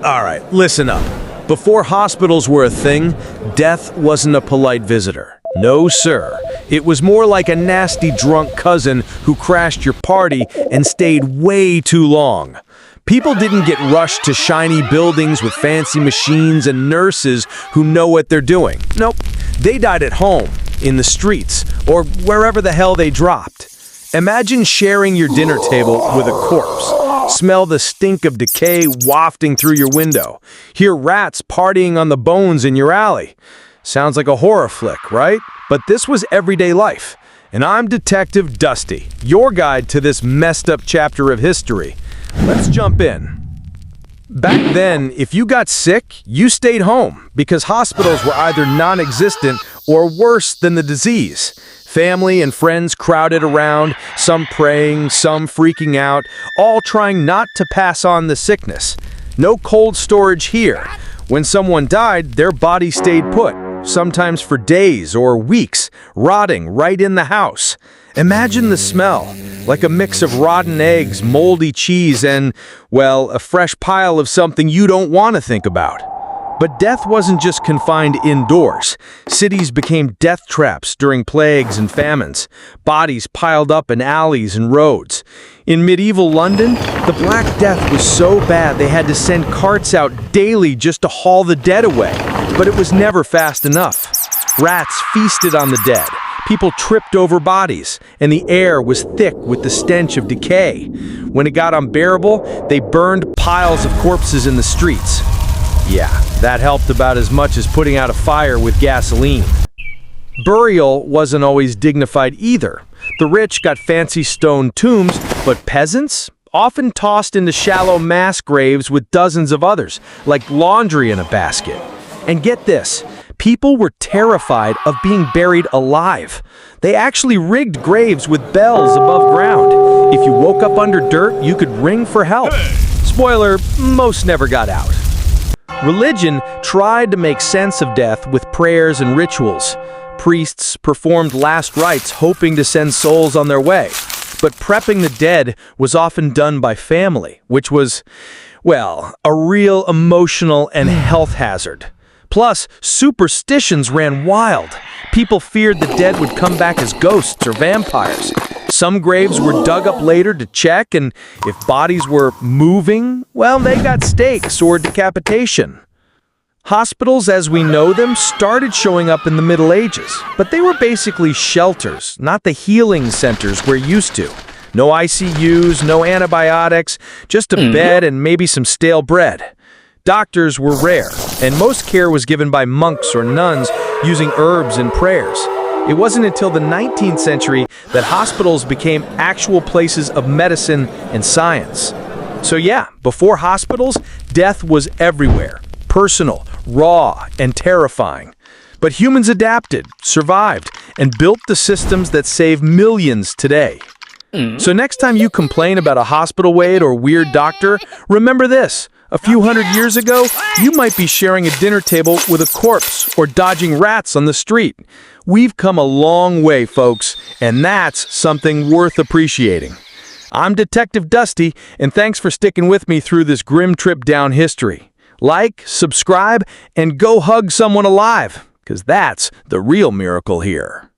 All right, listen up. Before hospitals were a thing, death wasn't a polite visitor. No, sir. It was more like a nasty drunk cousin who crashed your party and stayed way too long. People didn't get rushed to shiny buildings with fancy machines and nurses who know what they're doing. Nope. They died at home, in the streets, or wherever the hell they dropped. Imagine sharing your dinner table with a corpse. Smell the stink of decay wafting through your window. Hear rats partying on the bones in your alley. Sounds like a horror flick, right? But this was everyday life. And I'm Detective Dusty, your guide to this messed up chapter of history. Let's jump in. Back then, if you got sick, you stayed home because hospitals were either non-existent or worse than the disease. Family and friends crowded around, some praying, some freaking out, all trying not to pass on the sickness. No cold storage here. When someone died, their body stayed put, sometimes for days or weeks, rotting right in the house. Imagine the smell, like a mix of rotten eggs, moldy cheese, and, well, a fresh pile of something you don't want to think about. But death wasn't just confined indoors. Cities became death traps during plagues and famines. Bodies piled up in alleys and roads. In medieval London, the Black Death was so bad they had to send carts out daily just to haul the dead away. But it was never fast enough. Rats feasted on the dead. People tripped over bodies, and the air was thick with the stench of decay. When it got unbearable, they burned piles of corpses in the streets. Yeah, that helped about as much as putting out a fire with gasoline. Burial wasn't always dignified either. The rich got fancy stone tombs, but peasants often tossed into shallow mass graves with dozens of others, like laundry in a basket. And get this, people were terrified of being buried alive. They actually rigged graves with bells above ground. If you woke up under dirt, you could ring for help. Spoiler, most never got out. Religion tried to make sense of death with prayers and rituals. Priests performed last rites hoping to send souls on their way. But prepping the dead was often done by family, which was, well, a real emotional and health hazard. Plus, superstitions ran wild. People feared the dead would come back as ghosts or vampires. Some graves were dug up later to check, and if bodies were moving, well, they got stakes or decapitation. Hospitals, as we know them, started showing up in the Middle Ages, but they were basically shelters, not the healing centers we're used to. No ICUs, no antibiotics, just a bed and maybe some stale bread. Doctors were rare, and most care was given by monks or nuns using herbs and prayers. It wasn't until the 19th century that hospitals became actual places of medicine and science. So yeah, before hospitals, death was everywhere, personal, raw, and terrifying. But humans adapted, survived, and built the systems that save millions today. So next time you complain about a hospital wait or weird doctor, remember this. A few hundred years ago, you might be sharing a dinner table with a corpse or dodging rats on the street. We've come a long way, folks, and that's something worth appreciating. I'm Detective Dusty, and thanks for sticking with me through this grim trip down history. Like, subscribe, and go hug someone alive, because that's the real miracle here.